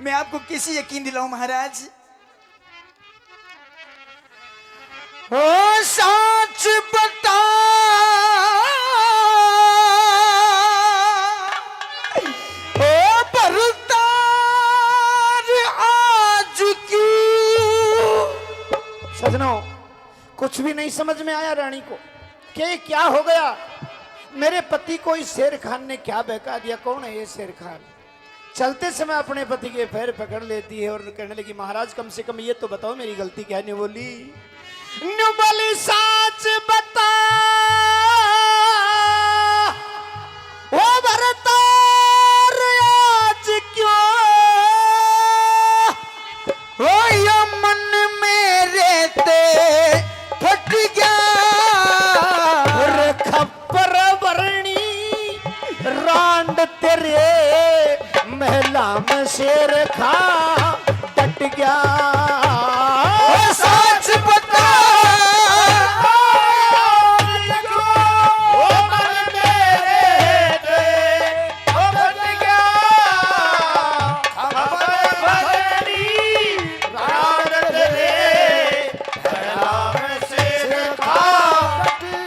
मैं आपको कैसे यकीन दिलाऊं महाराज? ओ सच बता, ओ भरतार आज क्यों? सजनों, कुछ भी नहीं समझ में आया रानी को कि क्या हो गया। मेरे पति को इस शेर खान ने क्या बहका दिया? कौन है ये शेर खान? चलते समय अपने पति के पैर पकड़ लेती है और कहने लगी, महाराज कम से कम ये तो बताओ मेरी गलती क्या है? न्यू बोली सच बता, ओ भरतार आज क्यों? ओ यो मन मेरे ते फट गया, और खप्पर भरणी रांड तेरे महला में शेर खा डट गया। ओ सच बता, ओ मन मेरे ते फट गया, खप्पर भरणी रांड तेरे महला में शेर खा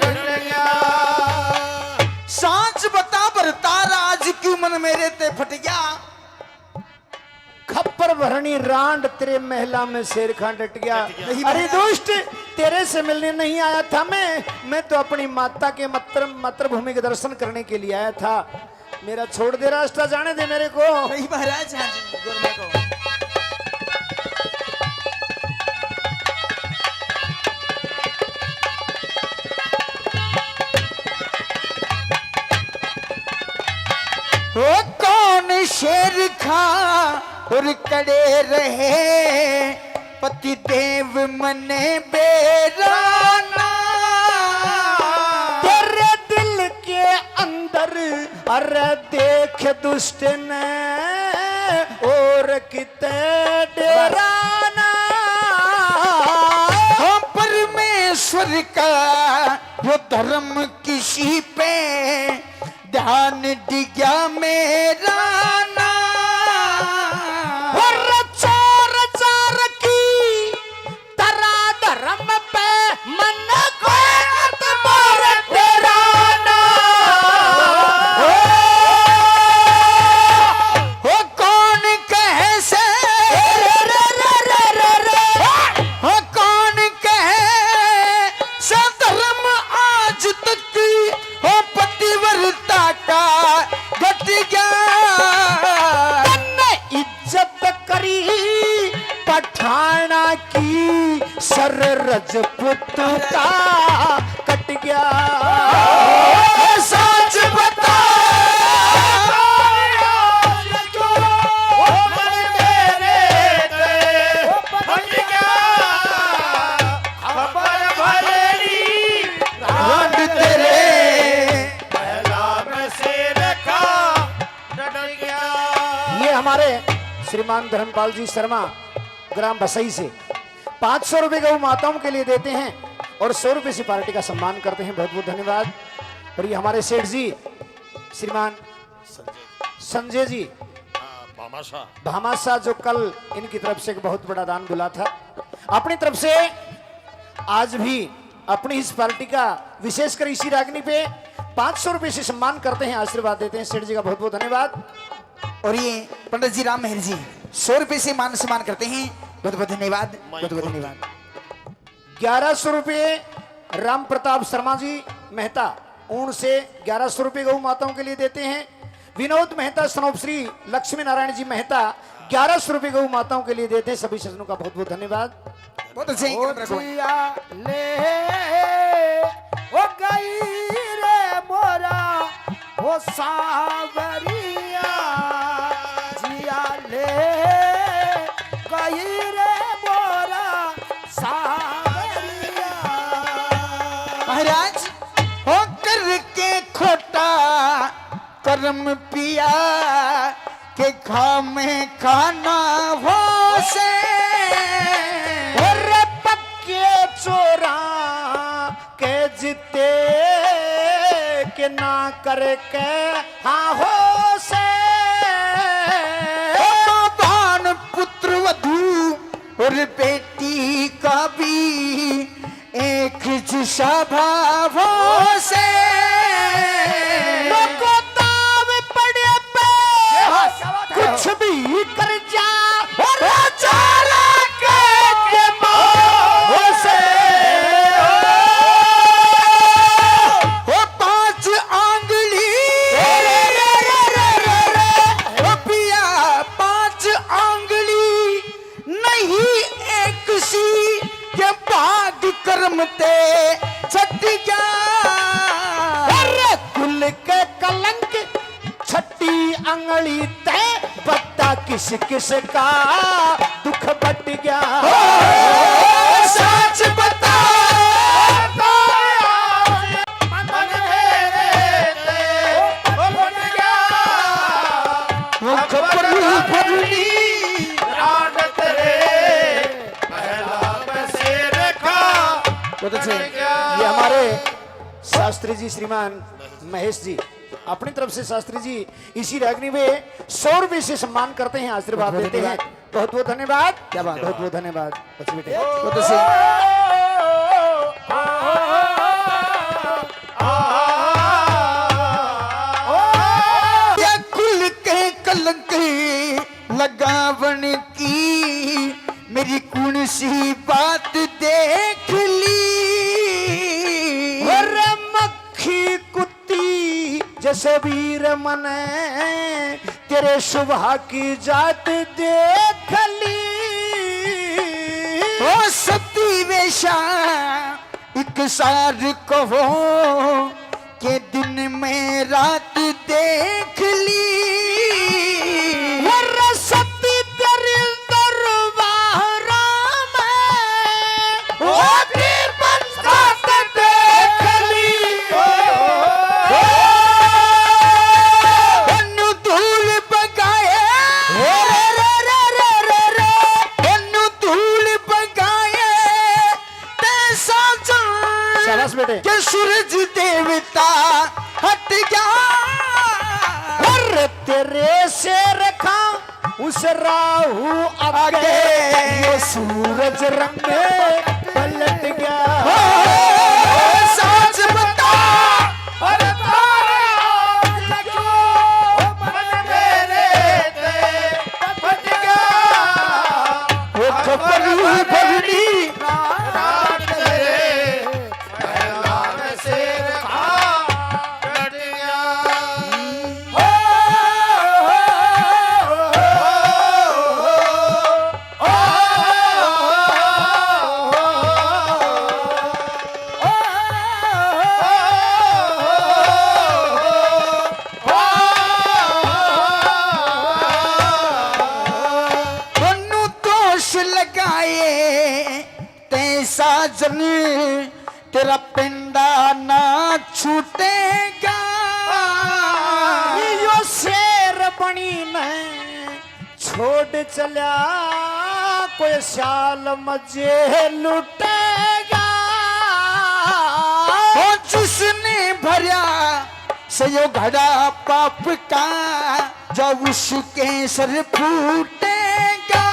डट गया। सच बता भरतार आज क्यों मन मेरे ते फट गया? खप्पर भरणी रांड तेरे महला में शेर खान डट गया। नहीं अरे महाराज। दोस्त, तेरे से मिलने नहीं आया था मैं तो अपनी माता के मातृभूमि के दर्शन करने के लिए आया था। मेरा छोड़ दे, रास्ता जाने दे मेरे को। नहीं महाराज, हाँ जी गोरमा को। ओ कौन शेर खा और कड़े रहे, पति देव मने बेराना। तेरे दिल के अंदर अरे देख दुष्ट ने और किते डराना। हाँ परमेश्वर का वो धर्म किसी पे ध्यान दिया मेरा ना। और चोर चार की तरा धर्म पे मन को तुम्हार डराना। हो कौन कहे से, हो कौन कहे से धर्म आज तक हो पतिव्रता का घट गया। तन्ने इज्जत करी पठाना की सर रजपूत का कट गया। सच बता, रांड तेरे ये हमारे श्रीमान धर्मपाल जी शर्मा ग्राम बसई से 500 रुपए गौ माताओं के लिए देते हैं और 100 रुपए से पार्टी का सम्मान करते हैं। बहुत बहुत धन्यवाद। और ये हमारे सेठ जी श्रीमान संजय जी भामाशाह जो कल इनकी तरफ से एक बहुत बड़ा दान बुला था, अपनी तरफ से आज भी अपनी इस पार्टी का विशेषकर इसी रागनी पे 500 रुपए से सम्मान करते हैं, आशीर्वाद देते हैं। सेठ जी का बहुत बहुत धन्यवाद। और ये पंडित जी राम मेहर जी 100 रुपए से मान सम्मान करते हैं। बहुत बहुत धन्यवाद, बहुत बहुत धन्यवाद। 1100 रुपये राम प्रताप शर्मा जी मेहता ऊण से 1100 रुपये गौ माताओं के लिए देते हैं। विनोद मेहता सनोप श्री लक्ष्मी नारायण जी मेहता 1100 रुपये गौ माताओं के लिए देते हैं। सभी सज्जनों का बहुत बहुत धन्यवाद। बहुत अच्छे ओ गई रे मोरा ओ सावरिया जिया ले गई रे मोरा सावरिया। महाराज हो करके खोटा कर्म पिया के खामे खाना हो से। और पक्के चोरा के जीते के ना करके हाँ हो से। बान और बेटी का भी एक जैसा भावों से लोगो दाव पड़े पे कुछ भी कर जा और चारा के मोह से वो 5 आंगली वो पिया 5 आंगली नहीं एक सी के भाग कर्म ते छट गया अरे कुल के कलंक छठी अंगली ते बता किस किस का दुख बट गया सच बता ये हमारे शास्त्री जी श्रीमान महेश जी अपनी तरफ से शास्त्री जी इसी रागनी में 100 रुपए से सम्मान करते हैं, आशीर्वाद देते हैं। बहुत बहुत धन्यवाद। क्या बात है। बहुत बहुत धन्यवाद बच्चे बेटे। या कुल के कलंक लगावन की मेरी कौन सी बात देख ली और मक्खी कुत्ती जैसे वीर मने तेरे सुबह की जात देख ली ओ सती वेशा एक सार कहो के दिन में रात देख ली और सती तेरे दरबार में वो भी बंसात देख ली बन्नू धूल बगाए बन्नू धूल बगाए तैसा शाबाश बेटे। के सूरज देवता हट गया और तेरे से रखा उस राहु आगे ये सूरज रंग में पलट गया सच बता और तारे आज क्यों मन मेरे ते फट गया वो खबर भरनी रात तेरे पहला से रखा कट गया बन्नू दोष लगाए तैसा जन तेरा पिंडा ना छूटेगा यो शेर बनी न छोड़ चला कोई साल मजे लुटेगा वो जिसने भरा से यो घड़ा पाप का जब उसके सर फूटेगा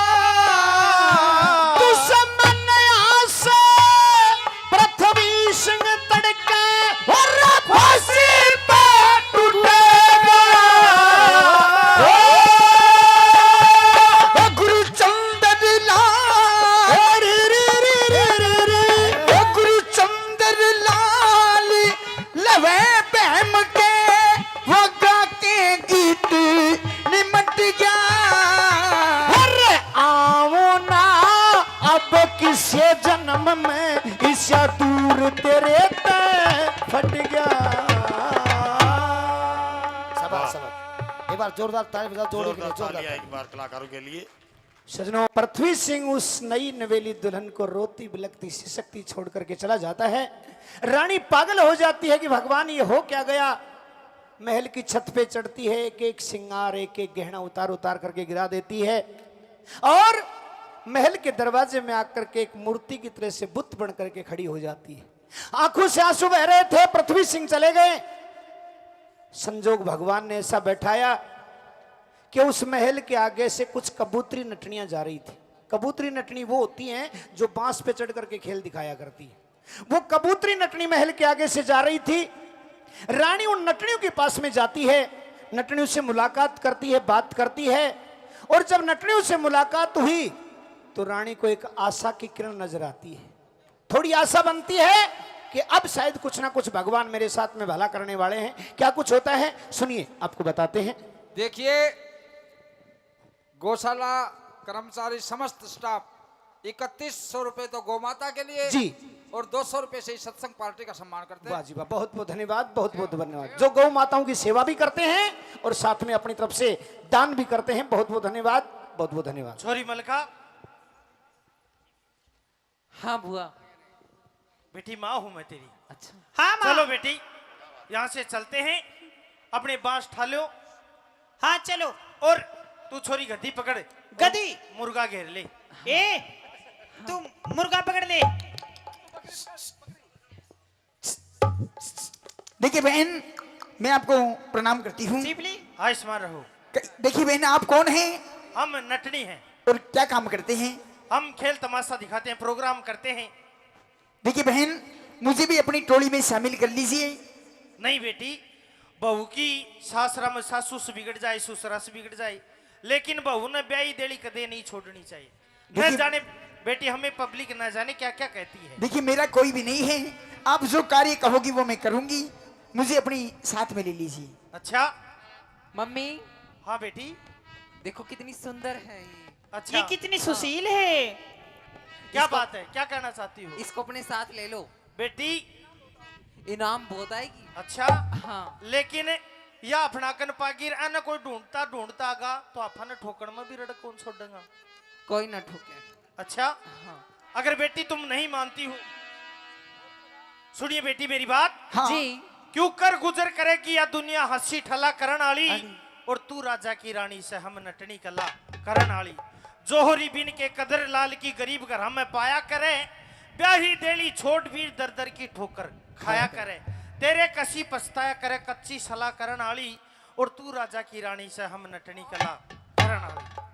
दुश्मन आसे पृथ्वी सिंह तड़के और फांसी पे टूटेगा ओ गुरु चंद्र लाल ओ गुरु चंद्र लाल लवे बहम के वो गा के गीत निमट गया अरे आओ ना अब किसे जन्म में ईशा दूर तेरे ते फट गया। एक बार जोरदार ताली बजाओ जोड़ी के लिए जोरदार। एक बार कलाकारों के लिए सजनों पृथ्वी सिंह उस नई नवेली दुल्हन को रोती बिलखती सिसकती छोड़ करके चला जाता है। रानी पागल हो जाती है कि भगवान ये हो क्या गया। महल की छत पे चढ़ती है, एक एक सिंगार एक एक गहना उतार उतार करके गिरा देती है और महल के दरवाजे में आकर के एक मूर्ति की तरह से बुत बन करके खड़ी हो जाती है। आंखों से आंसू बह रहे थे, पृथ्वी सिंह चले गए। संजोग भगवान ने ऐसा बैठाया कि उस महल के आगे से कुछ कबूतरी नटनियां जा रही थी। कबूतरी नटनी वो होती हैं जो बांस पे चढ़ करके खेल दिखाया करती है। वो कबूतरी नटनी महल के आगे से जा रही थी। रानी उन नटनियों के पास में जाती है, नटनियों से मुलाकात करती है, बात करती है। और जब नटनियों से मुलाकात हुई तो रानी को एक आशा की किरण नजर आती है। थोड़ी आशा बनती है कि अब शायद कुछ ना कुछ भगवान मेरे साथ में भला करने वाले हैं। क्या कुछ होता है सुनिए, आपको बताते हैं। देखिए, गौशाला कर्मचारी समस्त स्टाफ 3100 रुपए तो गौमाता के लिए जी, और 200 रुपए से इस सत्संग पार्टी का सम्मान करते वाह हैं। जी वाह, बहुत बहुत धन्यवाद, बहुत बहुत धन्यवाद। जो गौ माताओं की सेवा भी करते हैं और साथ में अपनी तरफ से दान भी करते हैं। बहुत बहुत धन्यवाद, बहुत बहुत धन्यवाद। छोरी मलका, हाँ बुआ। बेटी माँ हूं मैं तेरी। अच्छा। हाँ माँ। चलो बेटी, यहाँ से चलते हैं, अपने बांस ठालो हाँ चलो। और तू छोरी गद्दी पकड़, गद्दी? मुर्गा घेर ले। ए तू मुर्गा पकड़ ले। देखिए बहन, मैं आपको प्रणाम करती हूँ। चिपली आयुष्मान रहो। देखिए बहन, आप कौन हैं हम नटनी हैं, और क्या काम करते हैं? हम खेल तमाशा दिखाते हैं, प्रोग्राम करते हैं। देखिए बहन, मुझे भी अपनी टोली में शामिल कर लीजिए। नहीं बेटी, बहू की सासरा में सासू से बिगड़ जाए, ससुरा से बिगड़ जाए, लेकिन बहू ने ब्याही देली कदे नहीं छोड़नी चाहिए। न देखिए- जाने बेटी, हमें पब्लिक न जाने क्या क्या कहती है। देखिए, मेरा कोई भी नहीं है, आप जो कार्य कहोगी वो मैं करूंगी। मुझे अपनी साथ में ले लीजिए। अच्छा। मम्मी हाँ बेटी। देखो कितनी सुंदर है ये। अच्छा, ये कितनी सुशील है। क्या इसको- बात है, क्या कहना चाहती हो इसको अपने साथ ले लो, बेटी? इनाम बहुत आएगी। अच्छा, हाँ। लेकिन या अपनाकन पागिर आना कोई ढूंढता ढूंढता आगा तो अपन ठोकड़ में भी रड़क कौन छोड़ेगा। कोई ना ठोके। अच्छा, हाँ। अगर बेटी तुम नहीं मानती हो, सुनिए बेटी मेरी बात। हाँ। जी। क्यों कर गुजर करेगी या दुनिया हंसी ठला करण आली, और तू राजा की रानी से हम नटनी कला करण आली। जोहरी बिन के कदर लाल की गरीब घर हमें पाया करे, ब्याही देली छोट भी दर दर की ठोकर खाया करे। तेरे कसी पछताया करे कच्ची सलाह करण आली, और तू राजा की रानी से हम नटनी कला करण आली।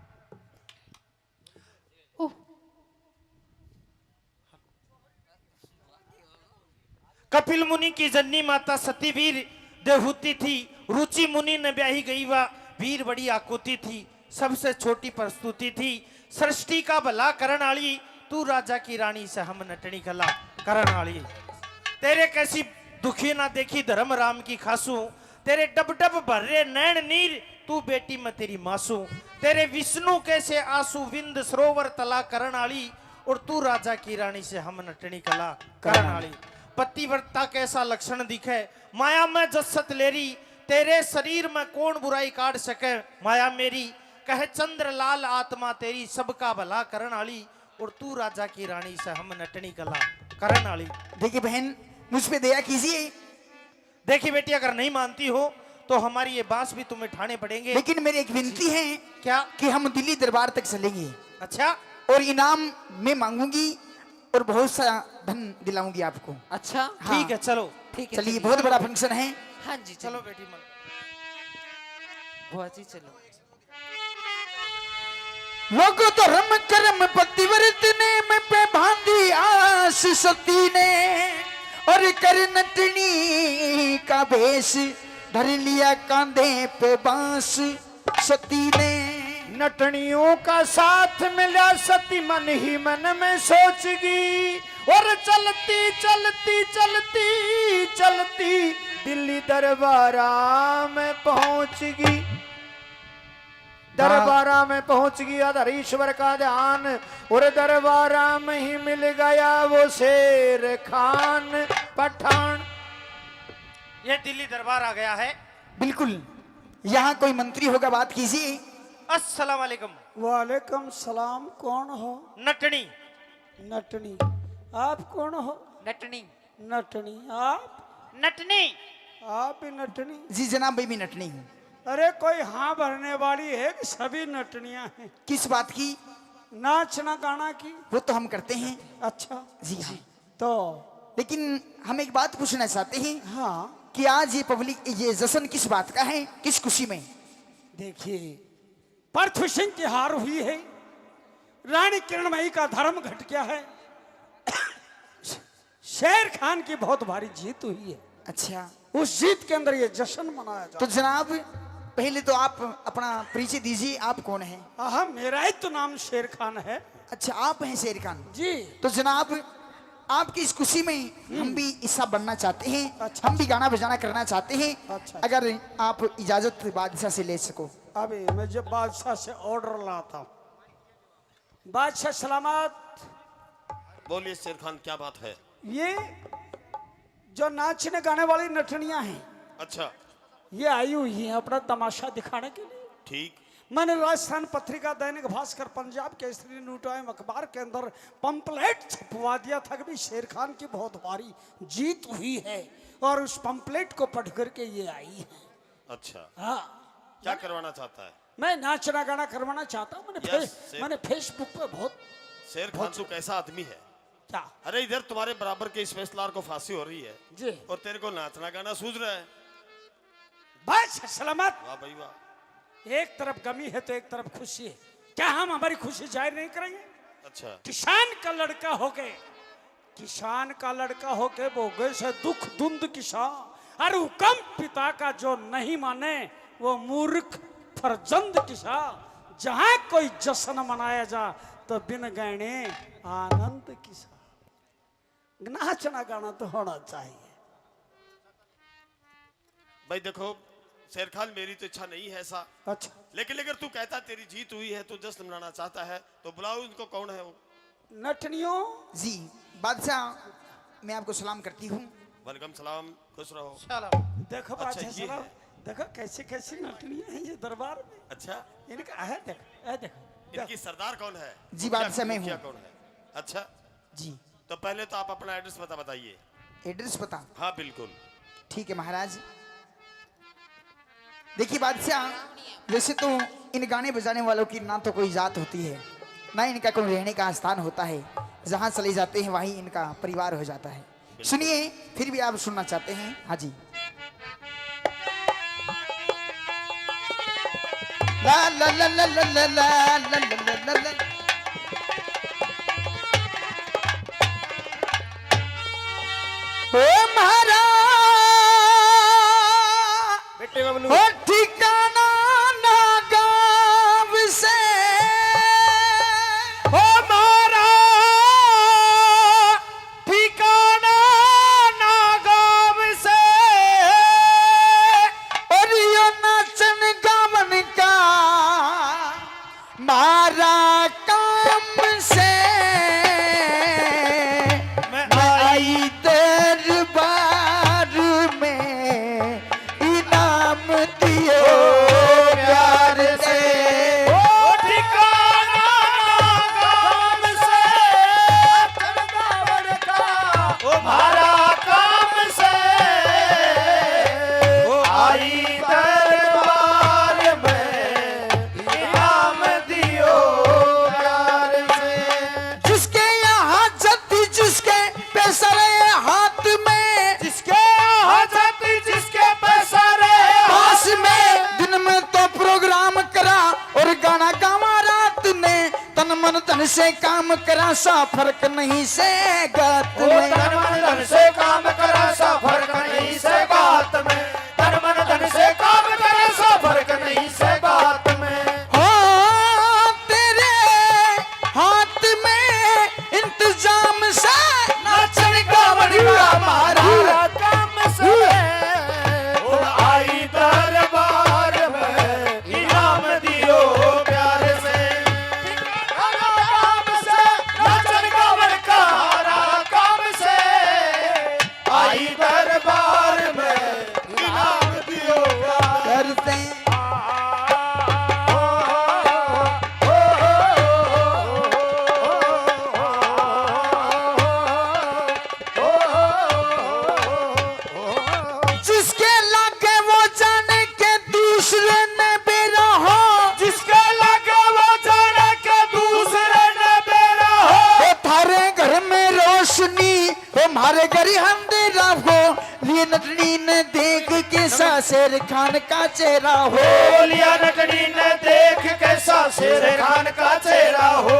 कपिल मुनि की जननी माता सती वीर देवहूति थी, रुचि मुनि ने ब्याही गई वा वीर बड़ी आकुति थी, सबसे छोटी प्रस्तुति थी, सृष्टि का भला करण आली, तू राजा की रानी से हम नटनी कला करण आली। तेरे कैसी दुखी ना देखी धर्म राम की खासू, तेरे डब डब भर्रे नैन नीर, तू बेटी मैं तेरी मासू। तेरे विष्णु कैसे आंसू विंद सरोवर तला करण आली, और तू राजा की रानी से हम नटनी कला करण आली। पतिव्रता कैसा लक्षण दिखे, माया में जसत लेरी, तेरे शरीर में कौन बुराई काट सके माया मेरी। कहे चंद्र लाल आत्मा तेरी सबका भला करण आली, और तू राजा की रानी से हम नटनी कला करण आली। देखिए बहन, मुझ पे दया कीजिए। देखिए बेटी, अगर नहीं मानती हो तो हमारी ये बांस भी तुम्हें ठाने पड़ेंगे। लेकिन मेरी एक विनती है क्या? कि हम दिल्ली दरबार तक चलेंगे, अच्छा, और इनाम मैं मांगूंगी और बहुत सा धन दिलाऊंगी आपको। अच्छा। हाँ। ठीक है, चलो। ठीक है। चलिए, बहुत बड़ा फंक्शन है। हाँ जी चलो बेटी मन। बुआ जी चलो। लोगों तो रम करम पतिव्रत ने में पे बांधी आस सती ने, और कर नटनी का भेष धर लिया कांधे पे बांस सती ने। नटनियों का साथ मिला सती मन ही मन में सोचगी, और चलती चलती चलती चलती दिल्ली दरबारा में पहुंचगी। दरबारा में पहुंच गया धरीश्वर का ध्यान, और दरबारा में ही मिल गया वो शेर खान पठान। ये दिल्ली दरबार आ गया है। बिल्कुल, यहाँ कोई मंत्री होगा, बात कीजिए। अस्सलाम वालेकुम। वालेकुम सलाम। कौन हो? नटनी। नटनी। आप कौन हो? नटनी। नटनी। आप? नटनी। आप भी नटनी? जी जनाब, मैं भी नटनी हूँ। अरे कोई हाँ भरने वाली है कि सभी नटनियां हैं? किस बात की? नाचना गाना की? वो तो हम करते हैं। अच्छा जी हाँ। तो लेकिन हम एक बात पूछना चाहते हैं हाँ, कि आज ये पब्लिक, ये जश्न किस बात का है, किस खुशी में? देखिए, पृथ्वी सिंह की हार हुई है, रानी किरणमयी का धर्म घट गया है। शेर खान की बहुत भारी जीत हुई है। अच्छा, उस जीत के अंदर ये जश्न मनाया तो जाता है। जनाब पहले तो आप अपना परिचय दीजिए, आप कौन हैं? हाँ, मेरा ही तो नाम शेर खान है अच्छा, आप हैं शेर खान जी। तो जनाब आपकी इस खुशी में हम भी हिस्सा बनना चाहते हैं। अच्छा। हम भी गाना बजाना करना चाहते हैं। अच्छा। अगर आप इजाजत बादशाह से ले सको। अभी मैं जब बादशाह से ऑर्डर लाता हूँ। बादशाह सलामत। बोलिए शेर खान, क्या बात है? ये जो नाचने गाने वाली नटनियां हैं, अच्छा, ये आई हुई हैं अपना तमाशा दिखाने के लिए। ठीक। मैंने राजस्थान पत्रिका, दैनिक भास्कर, पंजाब केसरी, न्यू टाइम अखबार के अंदर पंपलेट छपवा दिया था कि भाई शेर खान की बहुत भारी जीत हुई है, और उस पंपलेट को पढ़ करके ये आई है। अच्छा, हाँ, क्या करवाना चाहता है? मैं नाचना गाना करवाना चाहता हूँ। Yes, sir. मैंने फेसबुक पे बहुत शेर खान तू कैसा आदमी है? क्या अरे इधर तुम्हारे बराबर के स्पेशलार को फांसी हो रही है जी। और तेरे को नाचना गाना सूझ रहा है। बस सलामत। वाह भाई वाह। एक तरफ गमी है तो एक तरफ खुशी है। क्या हम हमारी खुशी जाहिर नहीं करेंगे? अच्छा, किसान का लड़का होके, किसान का लड़का होके बोगे से दुख धुंध किसान, और हुक्म पिता का जो नहीं माने वो मूर्ख फरजंद किसान। जहां कोई जश्न मनाया जा तो बिन गाने आनंद किसान। नाचना गाना तो होना चाहिए। भाई देखो शेर खान, मेरी तो इच्छा नहीं है ऐसा, अच्छा, लेकिन अगर तू कहता तेरी जीत हुई है, तू जश्न मनाना चाहता है, तो बुलाओ इनको। कौन है वो? नटनियों जी बादशाह, मैं आपको सलाम करती हूँ। वेलकम, सलाम, खुश रहो। देखो अच्छा, बादशाह ये साहब, है। देखो कैसी कैसी नटनियां हैं ये दरबार में। अच्छा, इनका है, देखो देखो इनकी सरदार कौन है? जी, बादशाह मैं मुखिया हूँ। कौन है? अच्छा, जी, तो पहले तो आप अपना एड्रेस पता बताइए। एड्रेस पता? हाँ बिल्कुल। ठीक है महाराज। देखिए बादशाह, वैसे तो इन गाने बजाने वालों की ना तो कोई जात होती है, ना इनका कोई रहने का स्थान होता है। जहां चले जाते हैं वहीं इनका परिवार हो जाता है। सुनिए, फिर भी आप सुनना चाहते हैं? हाँ जी। ला ला ला ला ला ला ला ला ला ला ला। ओ महाराज, बेटे बबलू, ओ ठिकाना ना गाँव से, ओ मारा ठिकाना ना गाँव से, और यो नाचन गावन का मारा काम से। मैं आई दरबार में इनाम दियो प्यार से, ओ ठिकाना काम से, गावन का ओ मारा काम से, ओ आई दरबार में इनाम दियो प्यार से। जिसके यहाँ जति, जिसके पैसा रहे हाथ में, जिसके यहाँ जति, जिसके पैसा रहे पास में, दिन में तो प्रोग्राम करा और गाना गावा रात में, तन मन धन से काम करा, सा फर्क नहीं से गात में। तन मन धन से काम करा, सा फर्क नहीं से बात में। तन मन धन से काम करा, सा फर्क नहीं से बात में। हाँ, तेरे हाथ में इंतजाम से नाचन गावन का मारा काम से, ओ आई दरबार में इनाम दियो प्यार से। काम से, नाचन गावन का मारा काम से, आई दरबार में इनाम दियो प्यार करते हैं। जिसके लागे वो जाने के दूसरे ने बेरा हो, जिसके लगे वो जाने के दूसरे ने बेरा हो। वो थारे घर में रोशनी, वो हमारे घर अंधेरा हो। लिए नटनी ने देख के सा शेर खान का चेहरा हो। बोलिया नटनी ने देख कैसा शेर खान का चेहरा हो।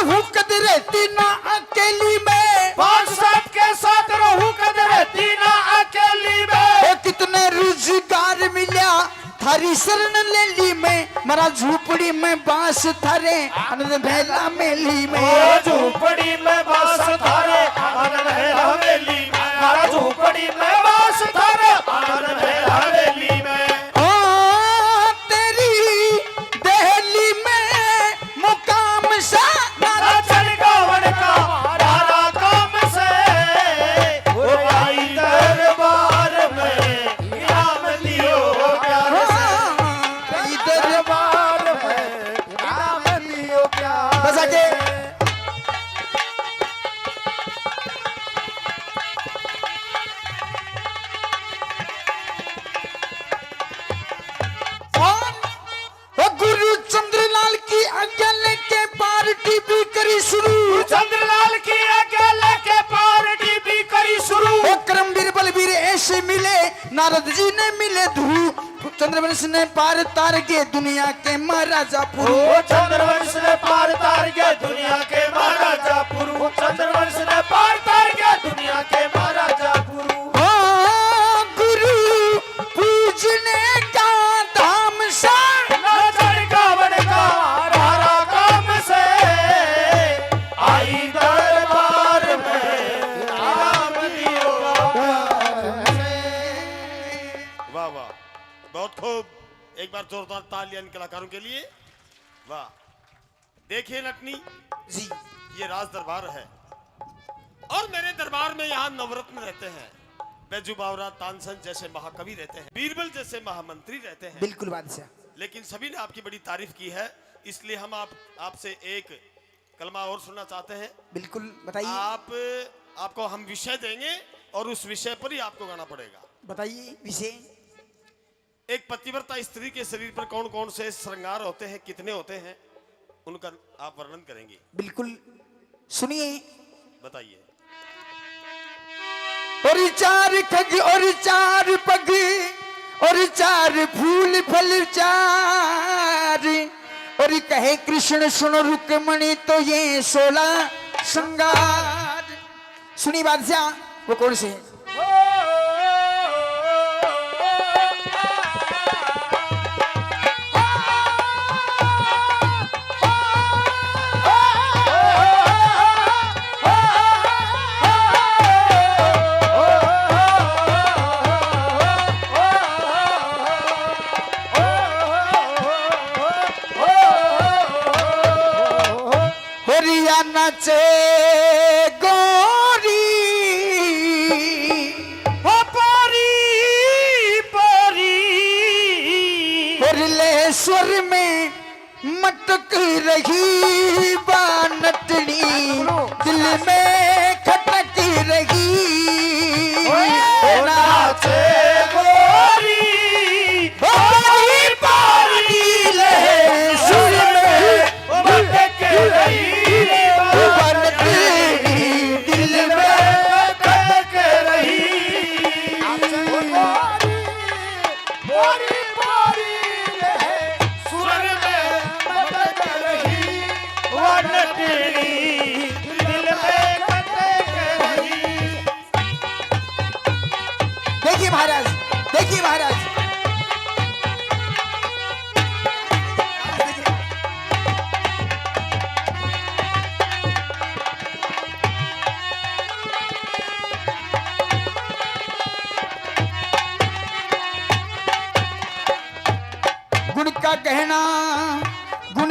रहूं कद रहती ना अकेली में, बाप साहब के साथ रहूं कद रहती ना अकेली में। ओ कितने रोजगार मिला थारी शरण ले ली में, मरा झूपड़ी में बांस थारे आनंद भैला मेली में। ओ झूपड़ी में बास थारे आनंद है हवेली में, मारा झूपड़ी में बास थारे आनंद है हवेली में। ओ तेरी दहली में मुकाम सा नारा चल गावन का मारा काम से, वो आई दरबार में इनाम दियो प्यार से, दरबार में इनाम दियो प्यार बस आगे। से। ओ गुरु चंद्रलाल की आज्ञा लेके पार्टी भी करी शुरू, चंद्रलाल की आज्ञा लेके पार्टी भी करी शुरू। ओ करमवीर बलवीर ऐसे मिले नारद जी ने मिले धू, चंद्रवंश ने पार तार के दुनिया के महाराजा पुरु। ओ चंद्रवंश ने पार तार के दुनिया के महाराजा पुरु, चंद्रवंश ने पार तार के दुनिया के महाराजा पुरु। ओ गुरु पूजने का धाम सा, नजर गावन का रारा काम से, आई दरबार में इनाम दियो प्यार से। वाह वाह, बहुत खूब। एक बार जोरदार तालियां इन कलाकारों के लिए। वाह। देखिए नटनी जी ये राज दरबार है और मेरे दरबार में यहाँ नवरत्न रहते हैं, बैजू बावरा तानसेन जैसे महाकवि रहते हैं, बीरबल जैसे महामंत्री रहते हैं। बिल्कुल बादशाह। लेकिन सभी ने आपकी बड़ी तारीफ की है, इसलिए हम आपसे एक कलमा और सुनना चाहते हैं। बिल्कुल बताइए आपको हम विषय देंगे और उस विषय पर ही आपको गाना पड़ेगा। बताइए विषय। एक पतिव्रता स्त्री के शरीर पर कौन कौन से श्रृंगार होते हैं, कितने होते हैं, उनका आप वर्णन करेंगे। बिल्कुल सुनिए। बताइए। और चार खग और चार पग और चार फूल फल चार, और कहे कृष्ण सुनो रुक्मणी तो ये 16 श्रृंगार। सुनी बादशाह वो कौन से हैं? नाचे गोरी हो पारी पारी, और ले स्वर में मटक रही बानटनी, दिल में खटक रही। नाचे गोरी पारी पारी ले सुर में मटक रही, दिल में खटक रही। सुर में मटक रही, वो नटनी दिल में खटक रही। देखिए महाराज, देखिए महाराज। गुण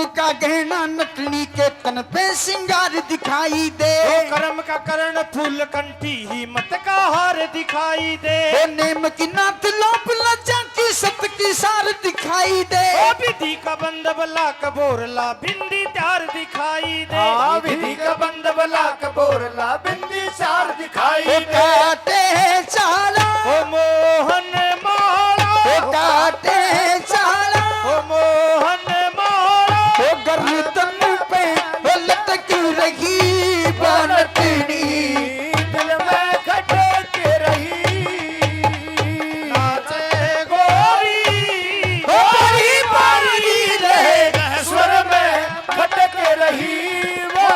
का गहना नटनी के तन पे सिंगार दिखाई दे। कर्म का करण फूल कंठी हिम्मत का हार दिखाई दे। ओ नेम की नात लोप लज्जा की सत की सार दिखाई दे। ओ विधि का बंद बला कबोरला बिंदी त्यार दिखाई दे। विधि का बंद बला कबोरला बिंदी चार दिखाई ओ दे। काटे चाला ओ मोहन माला, ओ काटे चाला ओ मोहन माला, ओ गर्दन पे ओ लटक रही बनटनी। दिल में खटक रही। नाचे गोरी गोरी बारी रहे स्वर में खटक रही, वो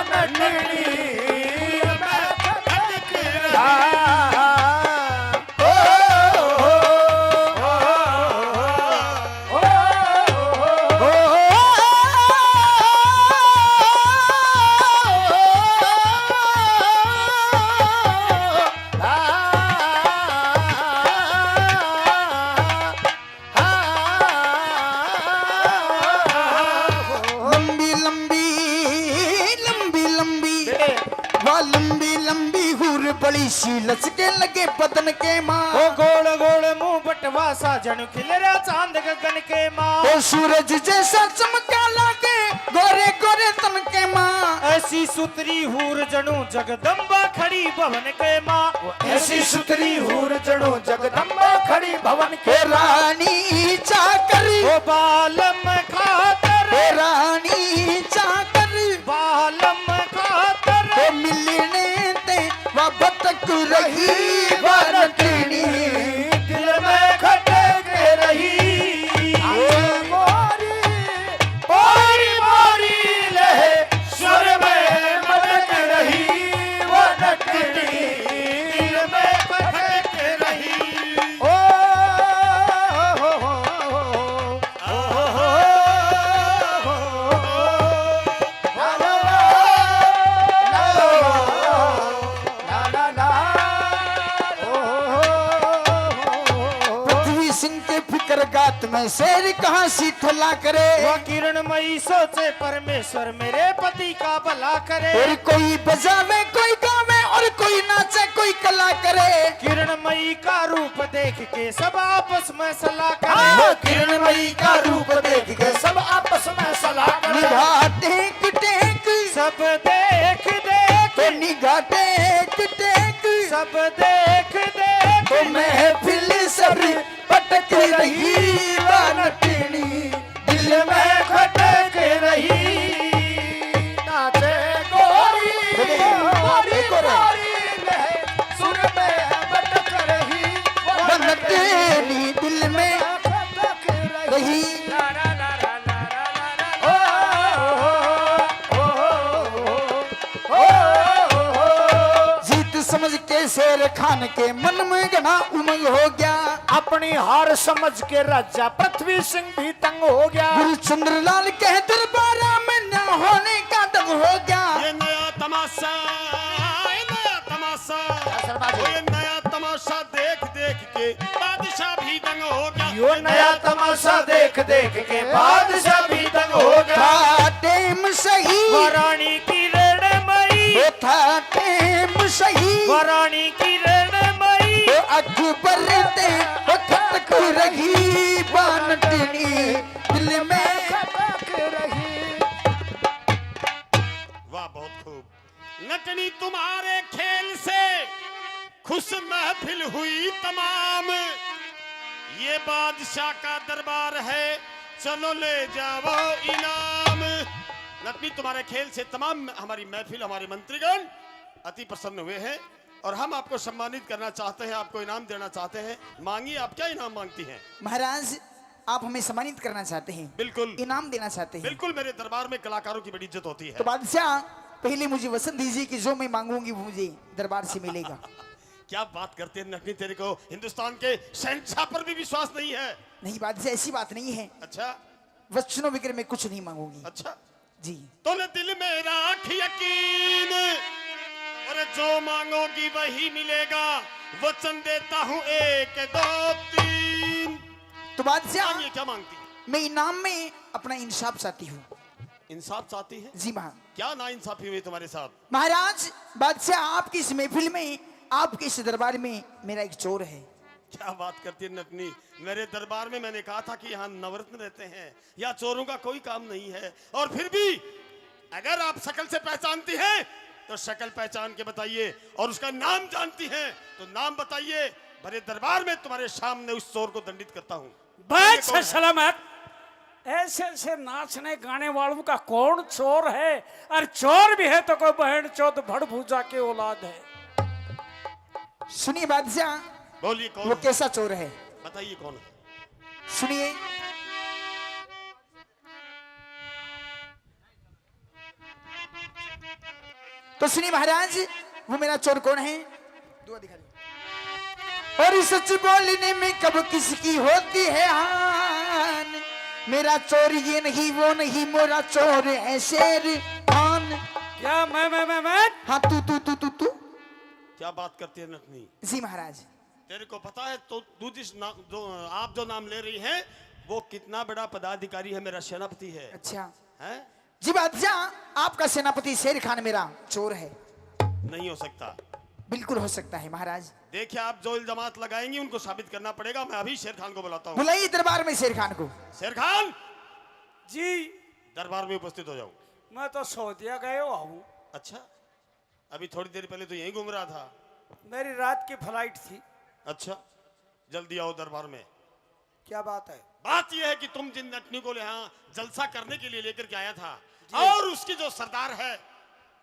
बड़ी सी लचके लगे बदन के माँ ओ गोल गोल मुंह बटवा सा जणु खिल रहा चांद गगन के माँ ओ सूरज जैसा चमका लागे गोरे गोरे तन के माँ ऐसी सुतरी हूर जणु जगदम्बा खड़ी भवन के माँ ऐसी सुतरी हूर जड़ो जगदम्बा खड़ी भवन के हे रानी चाकर ओ बालम खातर हे रानी चाकर बालम खातर हे मिलने ते वह भटक रही वरतनी दिल में खटक रही मोरी मोरी लहे स्वर में मटक रही वो नटनी दिल में खटक रही ओ पृथ्वी सिंह के फिकर गात में शेर कहाँ सी ठला करे वह किरणमयी सोचे परमेश्वर मेरे पति का भला करे और कोई बजावे कोई गावे और कोई नाचे कोई कला करे किरणमयी का रूप देख के सब आपस में सलाह हाँ, करे किरणमयी का रूप देख के सब आपस में सलाह करे निगाह टेक टेक सब देख देख तो निगाह टेक टेक सब देख देख तो महफिल सर पटक रही वरतनी दिल में खटक रही नाचे गोरी गोरी गोरी लहे सुर में भटक रही वरतनी दिल में भटक रही जीत समझ के शेर खान के मन में घना उमंग हो गया अपनी हार समझ के राजा पृथ्वी सिंह भी तंग हो गया गुरु चंद्रलाल के दरबारा में न होने का दंग हो गया ये नया तमाशा ये नया तमाशा देख देख के बादशाह भी दंग हो गया यो नया तमाशा देख देख के बादशाह भी तंग हो गया था टेम सही वराणी की रणमयी वो था टेम सही वराणी की रणमयी वो अकबर ते वो खटक रही बानटनी दिल में भटक रही वाह बहुत खूब नटनी तुम्हारे खेल से खुश महफिल हुई तमाम ये बादशाह का दरबार है चलो ले जाओ इनाम नटनी तुम्हारे खेल से तमाम हमारी महफिल हमारे मंत्रीगण अति प्रसन्न हुए हैं और हम आपको सम्मानित करना चाहते हैं आपको इनाम देना चाहते हैं मांगिए आप क्या इनाम मांगती हैं महाराज आप हमें सम्मानित करना चाहते हैं बिल्कुल इनाम देना चाहते हैं बिल्कुल मेरे दरबार में कलाकारों की बड़ी इज्जत होती तो है बादशाह पहले मुझे वचन दीजिए कि जो मैं मांगूंगी वो मुझे दरबार से मिलेगा क्या बात करते हैं नटनी तेरे को हिंदुस्तान के शहंशाह पर भी विश्वास नहीं है नहीं बादशाह ऐसी बात नहीं है अच्छा वचनों वगैरह में कुछ नहीं मांगूंगी अच्छा जी तूने दिल में राख यकीन और जो मांगोगी वही मिलेगा वचन देता हूँ 1 2 3 तो बादशाह मांगिए क्या मांगती है मैं इनाम में अपना इंसाफ चाहती हूँ इंसाफ चाहती है जी महा क्या ना इंसाफी हुई तुम्हारे साथ महाराज बादशाह आपकी इस महफिल में आपके इस दरबार में मेरा एक चोर है क्या बात करती है नटनी मेरे दरबार में मैंने कहा था कि यहाँ नवरत्न रहते हैं या चोरों का कोई काम नहीं है और फिर भी अगर आप शक्ल से पहचानती हैं तो शक्ल पहचान के बताइए और उसका नाम जानती हैं तो नाम बताइए मेरे दरबार में तुम्हारे सामने उस चोर को दंडित करता हूँ बस सलामत ऐसे ऐसे नाचने गाने वालों का कौन चोर है और चोर भी है तो कोई बहन चौथ भड़ भूजा के औलाद है सुनिए बादशाह बोलिए कौन वो है? कैसा चोर है बताइए कौन है सुनिए तो सुनिए महाराज वो मेरा चोर कौन है दुआ दिखा दो और सच बोलने में कब किसकी होती है हान मेरा चोर ये नहीं वो नहीं मोरा चोर है शेर खान क्या मैं हाँ तू क्या बात करती है नटनी जी महाराज तेरे को पता है तो तू आप जो नाम ले रही है वो कितना बड़ा पदाधिकारी है मेरा सेनापति है अच्छा हैं? जी बादशाह आपका सेनापति शेर खान मेरा चोर है नहीं हो सकता बिल्कुल हो सकता है महाराज। देखिए आप जो इल्जामात लगाएंगी उनको साबित करना पड़ेगा। मैं अभी शेर खान को बुलाता हूँ। बुलाइए दरबार में शेर खान को। शेर खान जी दरबार में उपस्थित हो जाओ। मैं तो सऊदिया गए हुआ हूँ। अच्छा, अभी थोड़ी देर पहले तो यहीं घूम रहा था। मेरी रात की फ्लाइट थी। अच्छा, जल्दी आओ दरबार में। क्या बात है? बात यह है कि तुम जिन नटनी को यहाँ जलसा करने के लिए लेकर के आया था और उसकी जो सरदार है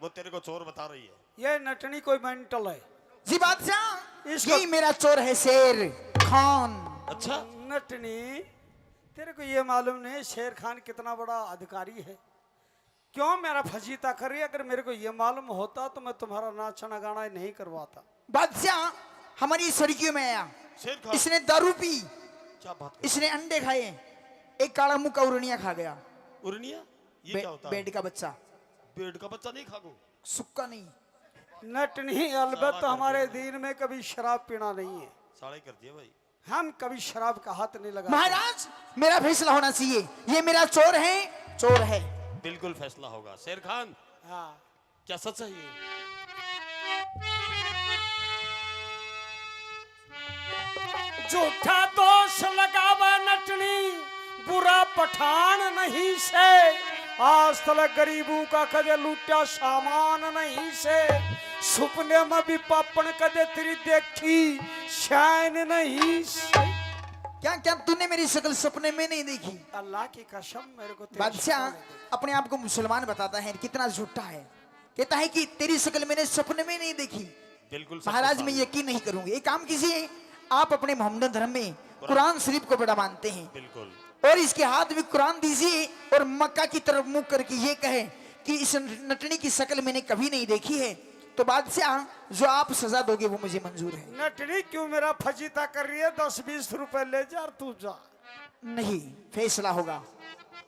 वो तेरे को चोर बता रही है। ये नटनी कोई मेंटल है। जी बादशाह, इसको- यही मेरा चोर है शेर खान। अच्छा, नटनी, तेरे को ये मालूम नहीं शेर खान कितना बड़ा अधिकारी है? क्यों मेरा फजीता कर रही है? अगर मेरे को ये मालूम होता तो मैं तुम्हारा नाचना गाना नहीं करवाता। बादशाह, हमारी सड़कियों में आया, शेर खान इसने दारू पी, क्या बात कर? इसने अंडे खाए, एक काला मुंह का उरनिया खा गया। उर्निया ये क्या होता है? बेड का बच्चा, बेड का बच्चा नहीं खागो। सुक्का नहीं। नटनी, अलबत्त हमारे दीन में कभी शराब पीना नहीं है। साड़े कर दिया भाई। हम कभी शराब का हाथ नहीं लगा। महाराज, मेरा फैसला होना चाहिए, ये मेरा चोर है, चोर है। बिल्कुल फैसला होगा। शेर खान हाँ, क्या सच है ये? झूठा दोष लगावा नटनी, बुरा पठान नहीं से। आज तक गरीबों का कदे लूटा सामान नहीं से। सुपने में भी पापन कदे तेरी देखी शान नहीं से। क्या क्या तूने मेरी शक्ल सपने में नहीं देखी? अल्लाह की कसम, मेरे को तेरी बादशाह शक्ल नहीं अपने आप को मुसलमान बताता है, कितना झूठा है। कहता है कि तेरी शक्ल मैंने सपने में नहीं देखी। बिल्कुल सच महाराज, बता मैं रहे हैं। यकीन नहीं करूंगी। एक काम कीजिए, आप अपने मोहम्मदन धर्म में कुरान शरीफ को बड़ा मानते हैं, बिल्कुल और इसके हाथ में कुरान दीजिए और मक्का की तरफ मुंह करके ये कहे कि इस नटनी की शक्ल मैंने कभी नहीं देखी है, तो बादशाह जो आप सजा दोगे वो मुझे मंजूर है। नटनी क्यों मेरा फजीता कर रही है? 10-20 रुपए ले जा और तू जा। नहीं, फैसला होगा।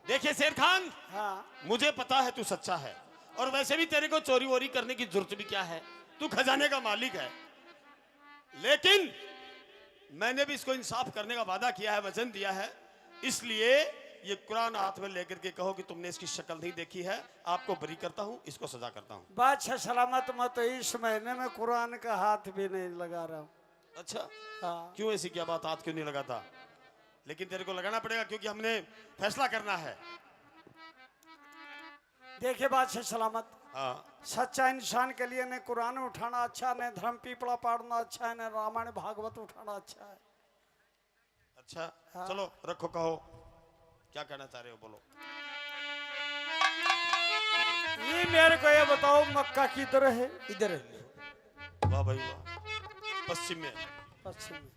देखिए शेर खान, हाँ, मुझे पता है तू सच्चा है, और वैसे भी तेरे को चोरी वोरी करने की जरूरत भी क्या है, तू खजाने का मालिक है। लेकिन मैंने भी इसको इंसाफ करने का वादा किया है, वचन दिया है, इसलिए ये कुरान हाथ में लेकर के कहो कि तुमने इसकी शक्ल नहीं देखी है, आपको बरी करता हूं, इसको सजा करता हूं। बादशाह सलामत, मैं तो इस महीने में कुरान का हाथ भी नहीं लगा रहा हूँ। अच्छा, हाँ, क्यों ऐसी क्या बात, हाथ क्यों नहीं लगाता? लेकिन तेरे को लगाना पड़ेगा क्योंकि हमने फैसला करना है। देखिए बादशाह सलामत, हाँ, सच्चा इंसान के लिए न कुरान उठाना अच्छा, न धर्म पीपड़ा पाड़ना अच्छा है, न रामायण भागवत उठाना अच्छा है। अच्छा, चलो रखो, कहो क्या कहना चाह रहे हो, बोलो। ये मेरे को ये बताओ, मक्का किधर है? इधर वाह भाई वाह, पश्चिम में। पश्चिम में।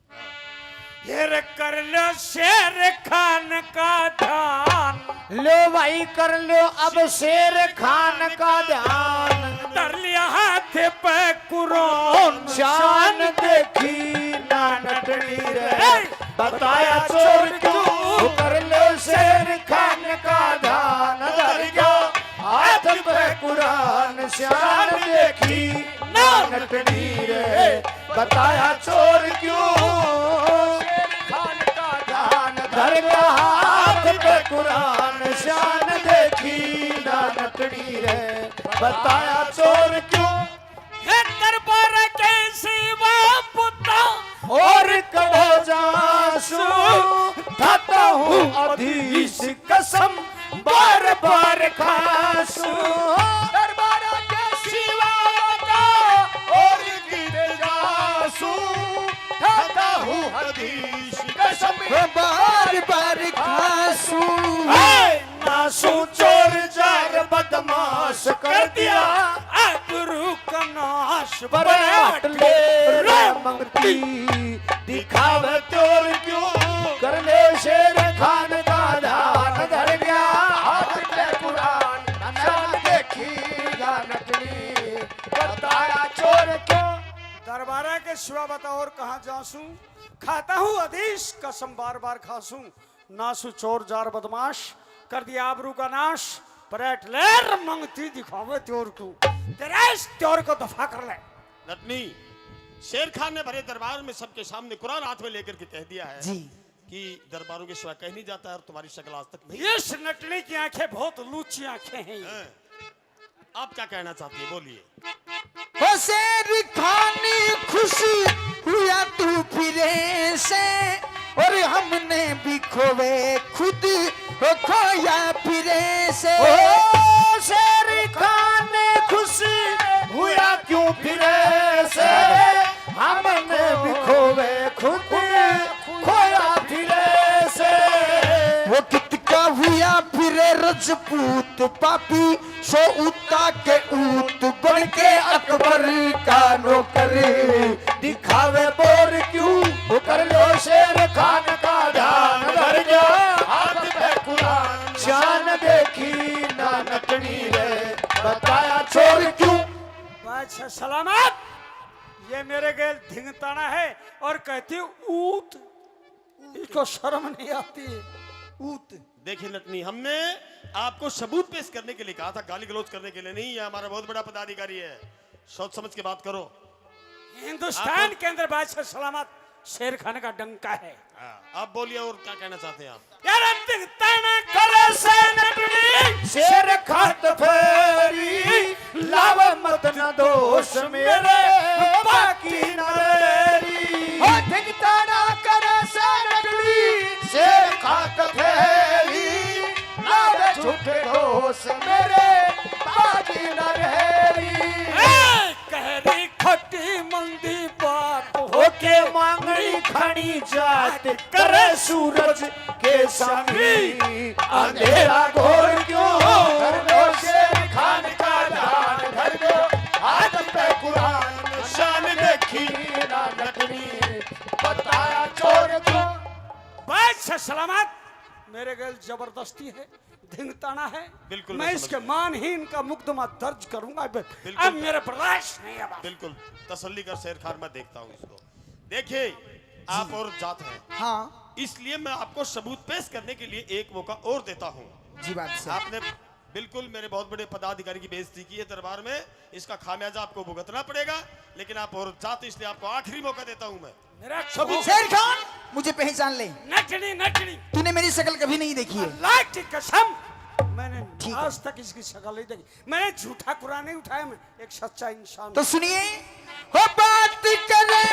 ये रे कर लो शेर खान का ध्यान, लो भाई कर लो अब शेर खान का ध्यान। धर लिया हाथ पे कुरान, शान देखी ना नटनी रे, बताया चोर क्यों? कर लो शेर खान का ध्यान। धर गया हाथ पे कुरान, शान देखी ना नटनी रे, बताया चोर क्यों? शेर खान का ध्यान। धर गया हाथ पे कुरान, शान देखी ना नटनी रे, बताया चोर क्यों? ये दरबार के सिवा पुता और कहो जासू, खाता हूँ अधीश कसम बार बार खासू। दरबार के सिवा और गिर जासू, खाता हूँ अधीश कसम बार बार खासू। नासू चोर जार बदमाश कर दिया, गुरु का नाश बराट ले रे मंगती, दिखावे चोर क्यों? कर ले शेर खान का ध्यान। धर गया हाथ पे कुरान, शान देखी ना नटनी, बताया चोर क्यों? दरबारा के सिवा बताओ और कहाँ जासू? खाता हूँ अधीश कसम बार बार खासू। नासू चोर जार बदमाश कर दिया आबरू का नाश, परेट लेर मंगती दिखावे त्योर को, तेरे इस त्योर को दफा कर ले। नटनी, शेर खान ने भरे दरबार में सबके सामने कुरान हाथ में लेकर के कह दिया है जी, कि दरबारों के सिवा कह नहीं जाता है और तुम्हारी शक्ल आज तक नहीं। इस नटनी की आंखें बहुत लूची आंखें हैं। हैं। आप क्या कहना चाहती है, बोलिए। हो शेर खानी खुशी हुआ तू फिरे से, और हमने भी खोवे खुद हो खोया फिरे से। ओ शेर खान खुशी हुआ क्यों फिरे से, हमने भी खोवे खुद खोया फिरे से। वो कितका हुआ फिरे रजपूत पापी, सो उता के ऊत बन के अकबर का नौकर, दिखावे बोर क्यों वो कर लो शेर खान का ध्यान धर गया हाथ पे कुरान, शान देखी ना नटनी रे बताया चोर क्यों। बादशाह सलामत, ये मेरे गेल धिंगताना है और कहती है ऊत, इसको शर्म नहीं आती है। ऊत देखिए नटनी, हमने आपको सबूत पेश करने के लिए कहा था, गाली गलौज करने के लिए नहीं। ये हमारा बहुत बड़ा पदाधिकारी है, सोच समझ के बात करो। हिंदुस्तान के अंदर बादशाह सलामत शेर खान का डंका है। आप बोलिए और क्या कहना चाहते हैं आप? यार धिंगताना करे से नटनी, शेर खात फेरी लाव मत न दोष मेरे बाकी न रेरी। हो धिकताना करे से नटनी, शेर खात फेरी लाव झूठे दोष मेरे बाकी न रेरी। कहरी खट्टी मंदी बात होके मांगनी खड़ी जात करे सूरज के संगी, अंधेरा घोर क्यों कर दो शेर खान का ध्यान धर दो हाथ पे कुरान, शान देखी ना नटनी बताया चोर क्यों। बादशाह सलामत मेरे गैल जबरदस्ती है, धिंगताना है। बिल्कुल मैं मैं इसके समझ मानहीन का मुकदमा दर्ज करूंगा। अब मेरे बर्दाश्त नहीं है बात। बिल्कुल तसल्ली कर शेर खान, मैं देखता हूँ इसको। देखिए आप और जात हैं, हाँ इसलिए मैं आपको सबूत पेश करने के लिए एक मौका और देता हूँ। जी बादशाह। आपने बिल्कुल मेरे बहुत बड़े पदाधिकारी की बेइज्जती की है दरबार में, इसका खामियाजा आपको भुगतना पड़ेगा। लेकिन आप और जात, इसलिए आपको आखिरी मौका देता हूँ मैं। मेरा शेर खान मुझे पहचान ले, नटनी नटनी तूने मेरी शक्ल कभी नहीं देखी है। अल्लाह की कसम, मैंने ठीक आज तक इसकी शक्ल नहीं देखी। मैंने झूठा कुरान नहीं उठाया, मैं एक सच्चा इंसान तो सुनिए, हो बात करे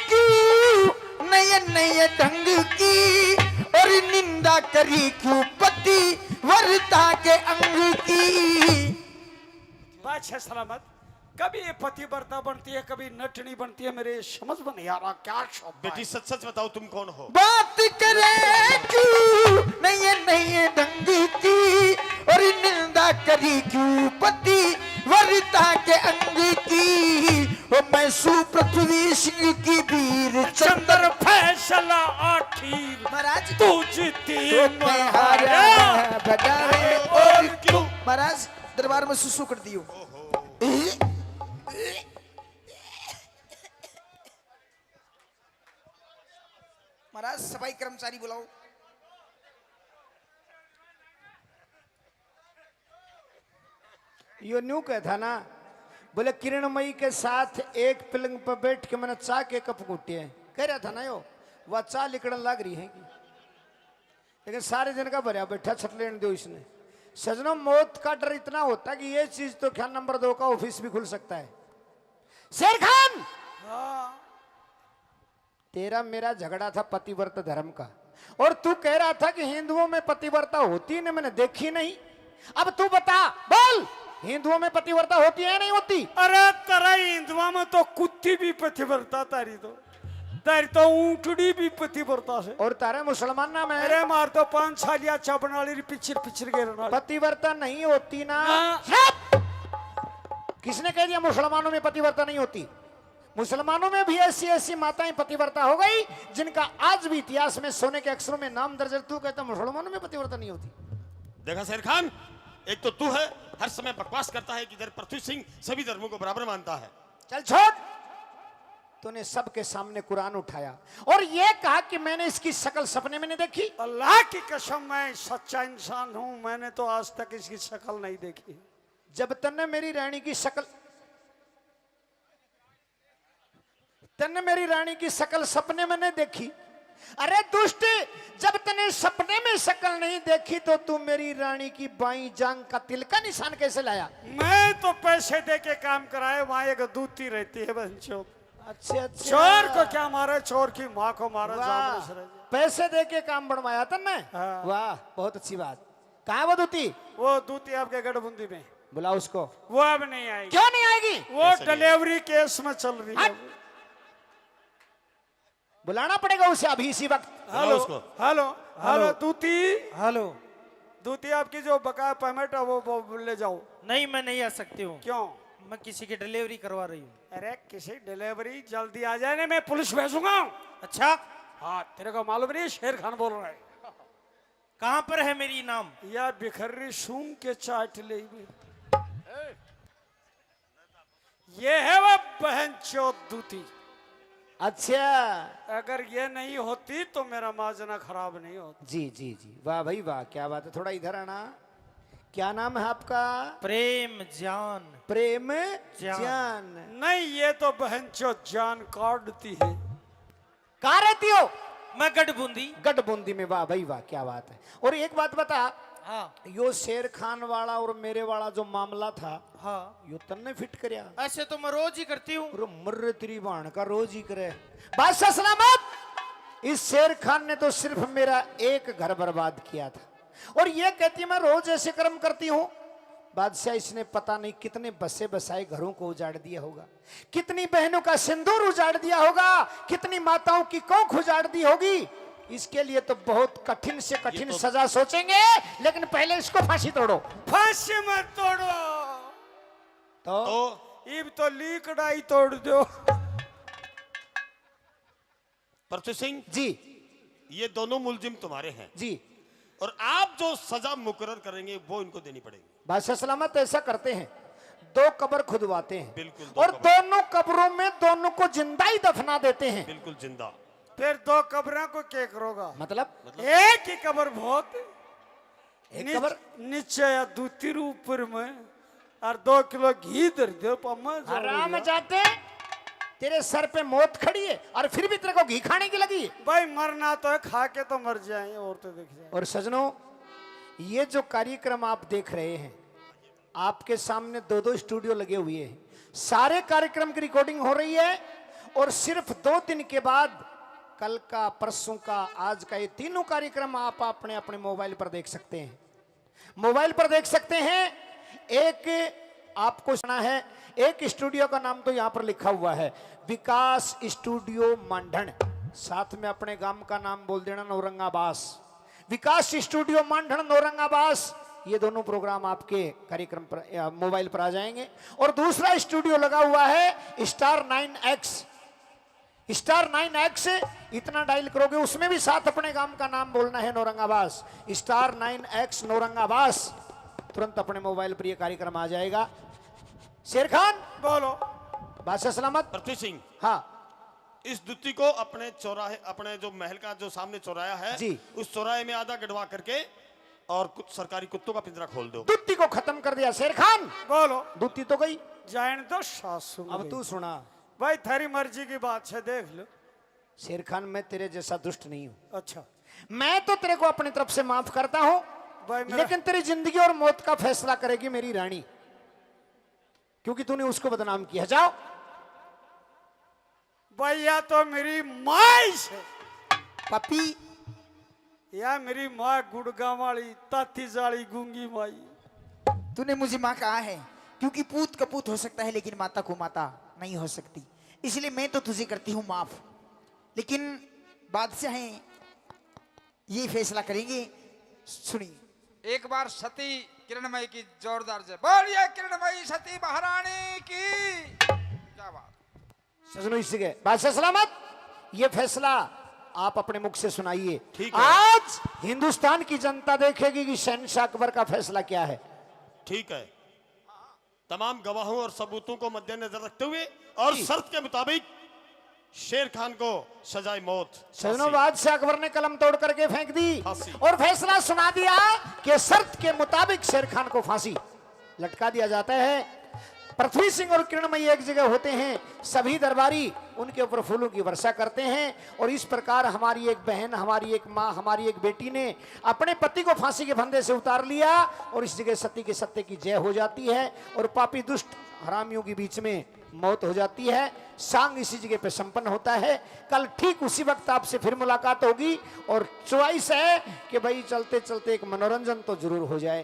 क्यों नए नए ढंग की, और निंदा करी क्यों पति वरता के अंग की। बादशाह सलामत, कभी ये पतिव्रता बनती है, कभी नटनी बनती है, मेरे समझ में नहीं आ रहा क्या शौक है। बेटी सच सच बताओ तुम कौन हो? बात करे क्यों नए नए ढंग की, और निंदा करी क्यों पति वरता के अंग की। वो मैं सुपृथ्वी सिंह की वीर चंद्र फैसला आखिर महाराज तू जीती मैं हारा बजाए और क्यों। महाराज दरबार में सुसु कर दियो। महाराज सफाई कर्मचारी बुलाओ। यो न्यू कहता ना, बोले किरणमयी के साथ एक पलंग पर बैठ के मैंने चाह के कप कूटे कह रहा था ना यो, वह चाह लिकड़न लग रही है लेकिन सारे दिन का भरिया बैठा छट लेने दो इसने। सजनों, मौत का डर इतना होता है कि ये चीज तो क्या नंबर 2 का ऑफिस भी खुल सकता है। शेर खान, तेरा मेरा झगड़ा था पतिव्रता धर्म का, और तू कह रहा था कि हिंदुओं में पतिव्रता होती है, मैंने देखी नहीं। अब तू बता, बोल, हिंदुओं में पतिव्रता होती है नहीं होती? अरे तेरा हिंदुआ में तो कुत्ती भी पतिव्रता, तारी तो ऊंटड़ी भी पतिव्रता से। और तारे मुसलमान ना में अरे मार तो 5 साल या चापन वाली पिछड़ पिछड़ के पतिव्रता नहीं होती ना। किसने कह दिया मुसलमानों में पतिव्रता नहीं होती? मुसलमानों में भी ऐसी ऐसी माताएं पतिव्रता हो गई जिनका आज भी इतिहास में सोने के अक्षरों में नाम दर्ज है। तू कहता मुसलमानों में पतिव्रता नहीं होती? देखा शेर खान, एक तो तू है हर समय बकवास करता है कि इधर पृथ्वी सिंह सभी धर्मों को बराबर मानता है। चल छोड़, तूने सबके सामने कुरान उठाया और ये कहा कि मैंने इसकी शक्ल सपने में नहीं देखी। अल्लाह की कसम, मैं सच्चा इंसान हूं, मैंने तो आज तक इसकी शक्ल नहीं देखी। जब तन्ने मेरी रानी की शक्ल सपने में नहीं देखी अरे दुष्ट, जब तूने सपने में शक्ल नहीं देखी तो तू मेरी रानी की बाईं जांग का तिल का निशान कैसे लाया? मैं तो पैसे दे के काम कराए, वहां एक दूती रहती है बंचो। अच्छा अच्छा, चोर को क्या मारा, चोर की माँ को मारा। वाह, जामुन से रह गया। पैसे दे के काम बनवाया था मैं। हाँ। वाह, बहुत अच्छी बात। कहाँ है वो दूती? वो दूती आपके गढ़बुंदी में। बुलाओ उसको। वो अब नहीं आएगी। क्यों नहीं आएगी? वो डिलीवरी केस में चल रही है। बुलाना पड़ेगा उसे अभी इसी वक्त। Hello hello hello Duti, hello. Duti आपकी जो बकाया पेमेंट है वो ले जाओ। नहीं, मैं नहीं आ सकती हूँ। क्यों? मैं किसी की डिलीवरी करवा रही हूँ। अरे किसी डिलीवरी जल्दी आ जाए ना, मैं पुलिस भेजूंगा। अच्छा, हाँ, तेरे को मालूम नहीं शेर खान बोल रहा है? कहाँ पर है मेरी नाम? या बिखर्री सूंघ के चाट ले। ये है वो बहन चौथ दूती। अच्छा, अगर ये नहीं होती तो मेरा माजना खराब नहीं होता। जी जी जी, वाह भाई वाह, क्या बात है। थोड़ा इधर आना। क्या नाम है आपका? प्रेम जान। प्रेम जान। जान। नहीं, ये तो बहन चौथ जान काटती है। कहाँ रहती हो? मैं गढ़बूंदी। गढ़बूंदी में। वाह भाई वाह, क्या बात है। और एक बात बता, हाँ यो शेर खान वाला और मेरे वाला जो मामला था, हाँ, यो तन्ने फिट करया। ऐसे तो मैं रोज ही करती हूँ। और मर्रे तेरी बाण का रोज ही करे। बादशाह सलामत, इस शेर खान ने तो सिर्फ मेरा एक घर बर्बाद किया था, और ये कहती है मैं रोज ऐसे कर्म करती हूँ। बादशाह, इसने पता नहीं कितने बसे बसाए घरों को उजाड़ दिया होगा, कितनी बहनों का सिंदूर उजाड़ दिया होगा, कितनी माताओं की कोख उजाड़ दी होगी। इसके लिए तो बहुत कठिन से कठिन सजा सोचेंगे, लेकिन पहले इसको फांसी तोड़ो। फांसी मत तोड़ो तो इब तो लीकड़ाई तोड़ दो। पृथ्वी सिंह जी ये दोनों मुलजिम तुम्हारे हैं, जी, और आप जो सजा मुकर्रर करेंगे वो इनको देनी पड़ेगी। बादशाह सलामत ऐसा करते हैं, दो कब्र खुदवाते हैं, बिल्कुल, दो और कब्र। दोनों कब्रों में दोनों को जिंदा ही दफना देते हैं। बिल्कुल जिंदा। फिर दो कब्रों को क्या करोगा? मतलब एक ही कब्र बहुत। एक कब्र नीचे या दूसरी ऊपर में, और 2 किलो घी दर दो पम्मा। आराम जाते, तेरे सर पे मौत खड़ी है और फिर भी तेरे को घी खाने की लगी है। भाई मरना तो है, खा के तो मर जाए और तो देख जाए। और सजनों, ये जो कार्यक्रम आप देख रहे हैं, आपके सामने 2-2 स्टूडियो लगे हुए हैं, सारे कार्यक्रम की रिकॉर्डिंग हो रही है, और सिर्फ 2 दिन के बाद, कल का, परसों का, आज का, ये तीनों कार्यक्रम आप अपने अपने मोबाइल पर देख सकते हैं। मोबाइल पर देख सकते हैं। एक आपको सुना है, एक स्टूडियो का नाम तो यहां पर लिखा हुआ है, विकास स्टूडियो मांडण। साथ में अपने गांव का नाम बोल देना, नौरंगाबास। विकास स्टूडियो मांडण, नौरंगाबास, ये दोनों प्रोग्राम आपके कार्यक्रम पर या मोबाइल पर आ जाएंगे। और दूसरा स्टूडियो लगा हुआ है स्टार 9X। स्टार 9X इतना डायल करोगे, उसमें भी साथ अपने गांव का नाम बोलना है, नौरंगाबास। स्टार 9X नौरंगाबास, तुरंत अपने मोबाइल पर यह कार्यक्रम आ जाएगा। शेर खान बोलो। बादशाह सलामत। पृथ्वी सिंह, हाँ इस दुत्ती को अपने चौराहे, अपने जो महल का जो सामने चौराया है जी, उस चौराहे में आधा गड़वा करके और कुछ सरकारी कुत्तों का पिंजरा खोल दो। दुत्ती को खत्म कर दिया। शेर खान, बोलो। दुत्ती तो गई, जान दो सासू। अब तू सुना। भाई थारी मर्जी की बात है, देख लो। शेर खान, मैं तेरे जैसा दुष्ट नहीं हूं। अच्छा मैं तो तेरे को अपनी तरफ से माफ करता हूं, भाई, मेरा लेकिन तेरी जिंदगी और मौत का फैसला करेगी मेरी रानी, क्योंकि तूने उसको बदनाम किया। जाओ। भैया तो मेरी माँ से, पपी, या मेरी माँ गुड़गांव वाली ताती जाली गूंगी माई। तूने मुझे माँ कहा है, क्योंकि पूत कपूत हो सकता है लेकिन माता को माता नहीं हो सकती, इसलिए मैं तो तुझे करती हूँ माफ। लेकिन बादशाह हैं, ये फैसला करेंगे। सुनिए। एक बार सती किरणमयी की जोरदार जय बोलिए, किरणमयी सती महारानी की। क्या बात। सजनों, इसी के बादशाह सलामत, ये फैसला आप अपने मुख से सुनाइए। ठीक है। आज हिंदुस्तान की जनता देखेगी कि शहंशाह अकबर का फैसला क्या है। ठीक है, तमाम गवाहों और सबूतों को मद्देनजर रखते हुए और शर्त के मुताबिक शेर खान को सजाए मौत। सजनों, बादशाह अकबर ने कलम तोड़ करके फेंक दी फांसी। और फैसला सुना दिया कि शर्त के मुताबिक शेर खान को फांसी लटका दिया जाता है। पृथ्वी सिंह और किरणमयी एक जगह होते हैं, सभी दरबारी उनके ऊपर फूलों की वर्षा करते हैं। और इस प्रकार हमारी एक बहन, हमारी एक माँ, हमारी एक बेटी ने अपने पति को फांसी के फंदे से उतार लिया और इस जगह सती के सत्य की जय हो जाती है और पापी दुष्ट हरामियों के बीच में मौत हो जाती है। सांग इसी जगह पे संपन्न होता है। कल ठीक उसी वक्त आपसे फिर मुलाकात होगी और चॉइस है कि भाई चलते चलते एक मनोरंजन तो जरूर हो जाए।